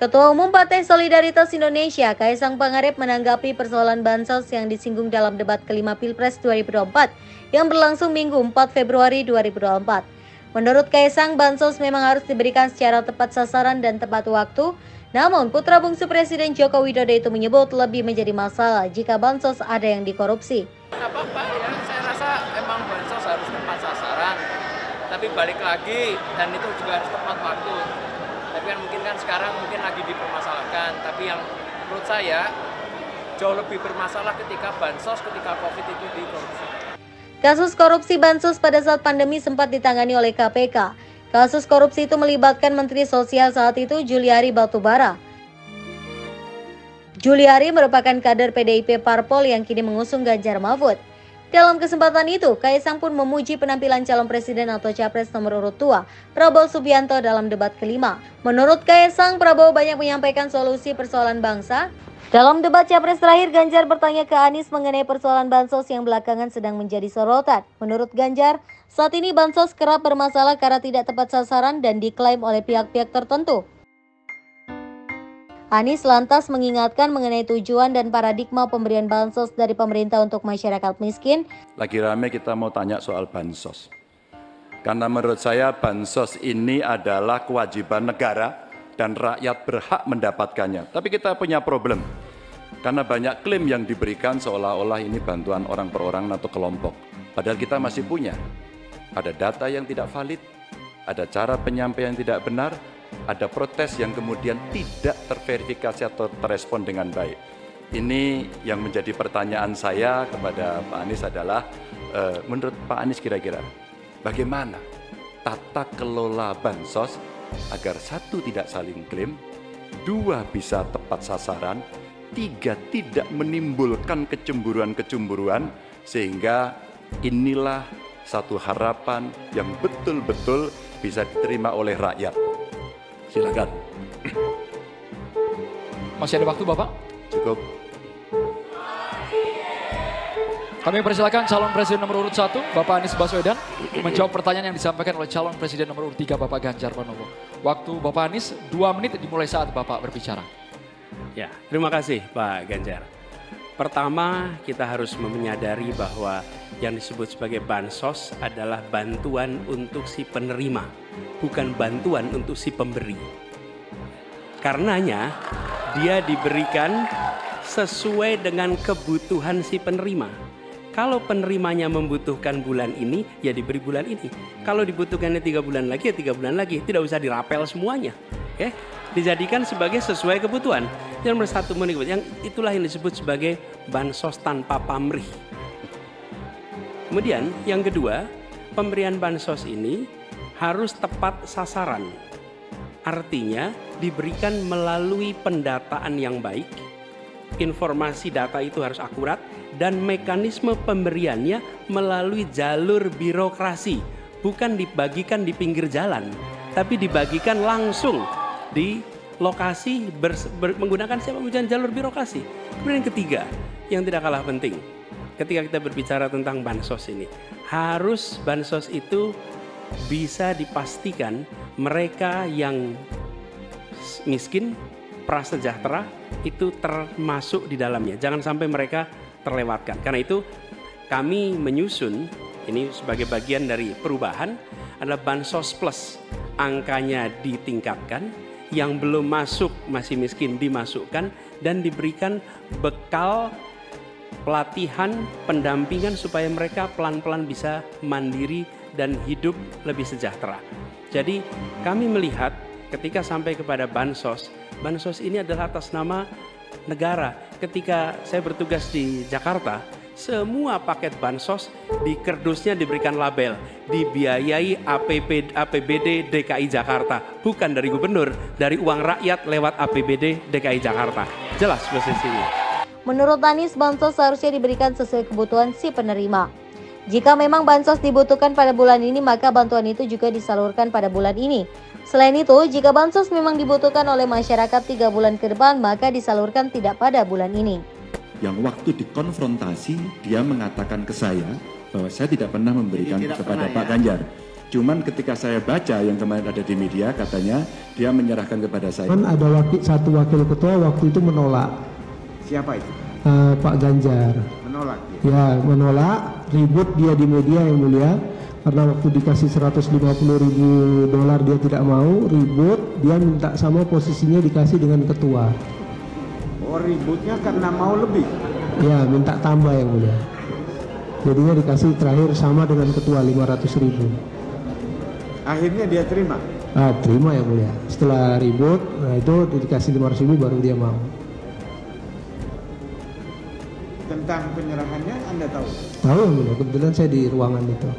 Ketua Umum Partai Solidaritas Indonesia, Kaisang Pangarep menanggapi persoalan bansos yang disinggung dalam debat kelima Pilpres 2024 yang berlangsung Minggu 4 Februari 2024. Menurut Kaisang, bansos memang harus diberikan secara tepat sasaran dan tepat waktu. Namun, putra bungsu Presiden Joko Widodo itu menyebut lebih menjadi masalah jika bansos ada yang dikorupsi. Nggak apa-apa ya, saya rasa emang bansos harus tepat sasaran. Tapi balik lagi, dan itu juga harus tepat waktu. Tapi kan mungkin sekarang lagi dipermasalahkan. Tapi yang menurut saya jauh lebih bermasalah ketika bansos, ketika COVID itu dikorupsi. Kasus korupsi bansos pada saat pandemi sempat ditangani oleh KPK. Kasus korupsi itu melibatkan Menteri Sosial saat itu Juliari Batubara. Juliari merupakan kader PDIP Parpol yang kini mengusung Ganjar Mahfud. Dalam kesempatan itu, Kaisang pun memuji penampilan calon presiden atau capres nomor urut 2, Prabowo Subianto dalam debat kelima. Menurut Kaisang, Prabowo banyak menyampaikan solusi persoalan bangsa. Dalam debat capres terakhir, Ganjar bertanya ke Anies mengenai persoalan bansos yang belakangan sedang menjadi sorotan. Menurut Ganjar, saat ini bansos kerap bermasalah karena tidak tepat sasaran dan diklaim oleh pihak-pihak tertentu. Anies lantas mengingatkan mengenai tujuan dan paradigma pemberian bansos dari pemerintah untuk masyarakat miskin. Lagi rame kita mau tanya soal bansos. Karena menurut saya bansos ini adalah kewajiban negara dan rakyat berhak mendapatkannya. Tapi kita punya problem. Karena banyak klaim yang diberikan seolah-olah ini bantuan orang per orang atau kelompok. Padahal kita masih punya. Ada data yang tidak valid, ada cara penyampaian yang tidak benar, ada protes yang kemudian tidak terverifikasi atau terrespon dengan baik. Ini yang menjadi pertanyaan saya kepada Pak Anies adalah, menurut Pak Anies kira-kira bagaimana tata kelola bansos agar satu tidak saling klaim, dua bisa tepat sasaran, tiga tidak menimbulkan kecemburuan-kecemburuan, sehingga inilah satu harapan yang betul-betul bisa diterima oleh rakyat. Silakan. Masih ada waktu Bapak? Cukup. Kami persilakan calon presiden nomor urut 1, Bapak Anies Baswedan, menjawab pertanyaan yang disampaikan oleh calon presiden nomor urut 3, Bapak Ganjar Pranowo. Waktu Bapak Anies 2 menit dimulai saat Bapak berbicara. Ya, terima kasih Pak Ganjar. Pertama, kita harus menyadari bahwa yang disebut sebagai bansos adalah bantuan untuk si penerima, bukan bantuan untuk si pemberi. Karenanya, dia diberikan sesuai dengan kebutuhan si penerima. Kalau penerimanya membutuhkan bulan ini, ya diberi bulan ini. Kalau dibutuhkannya 3 bulan lagi, ya 3 bulan lagi. Tidak usah dirapel semuanya. Oke? Dijadikan sebagai sesuai kebutuhan. Yang nomor 1 yang itulah yang disebut sebagai bansos tanpa pamrih. Kemudian yang kedua, pemberian bansos ini harus tepat sasaran. Artinya diberikan melalui pendataan yang baik. Informasi data itu harus akurat dan mekanisme pemberiannya melalui jalur birokrasi. Bukan dibagikan di pinggir jalan, tapi dibagikan langsung di lokasi menggunakan jalur birokrasi. Kemudian yang ketiga, yang tidak kalah penting, ketika kita berbicara tentang bansos ini, harus bansos itu bisa dipastikan mereka yang miskin, prasejahtera itu termasuk di dalamnya. Jangan sampai mereka terlewatkan. Karena itu kami menyusun ini sebagai bagian dari perubahan adalah bansos plus. Angkanya ditingkatkan, yang belum masuk masih miskin dimasukkan dan diberikan bekal pelatihan, pendampingan supaya mereka pelan-pelan bisa mandiri dan hidup lebih sejahtera. Jadi kami melihat ketika sampai kepada bansos, bansos ini adalah atas nama negara. Ketika saya bertugas di Jakarta, semua paket bansos di kerdusnya diberikan label dibiayai APBD DKI Jakarta, bukan dari gubernur, dari uang rakyat lewat APBD DKI Jakarta. Jelas posisinya. Menurut Anies, bansos seharusnya diberikan sesuai kebutuhan si penerima. Jika memang bansos dibutuhkan pada bulan ini, maka bantuan itu juga disalurkan pada bulan ini. Selain itu, jika bansos memang dibutuhkan oleh masyarakat 3 bulan ke depan, maka disalurkan tidak pada bulan ini. Yang waktu dikonfrontasi, dia mengatakan ke saya bahwa saya tidak pernah memberikan kepada Pak Ganjar. Cuman ketika saya baca yang kemarin ada di media, katanya dia menyerahkan kepada saya. Kan ada satu wakil ketua waktu itu menolak. Siapa itu? Pak Ganjar. Menolak dia? Ya, menolak, ribut dia di media yang mulia. Karena waktu dikasih 150.000 dolar dia tidak mau, ribut, dia minta sama posisinya dikasih dengan ketua. Oh, ributnya karena mau lebih? Ya, minta tambah yang mulia. Jadinya dikasih terakhir sama dengan ketua 500.000. Akhirnya dia terima? Terima yang mulia. Setelah ribut, nah itu dikasih 500.000 baru dia mau. Tentang penyerahannya Anda tahu? Tahu yang mulia, kebetulan saya di ruangan itu.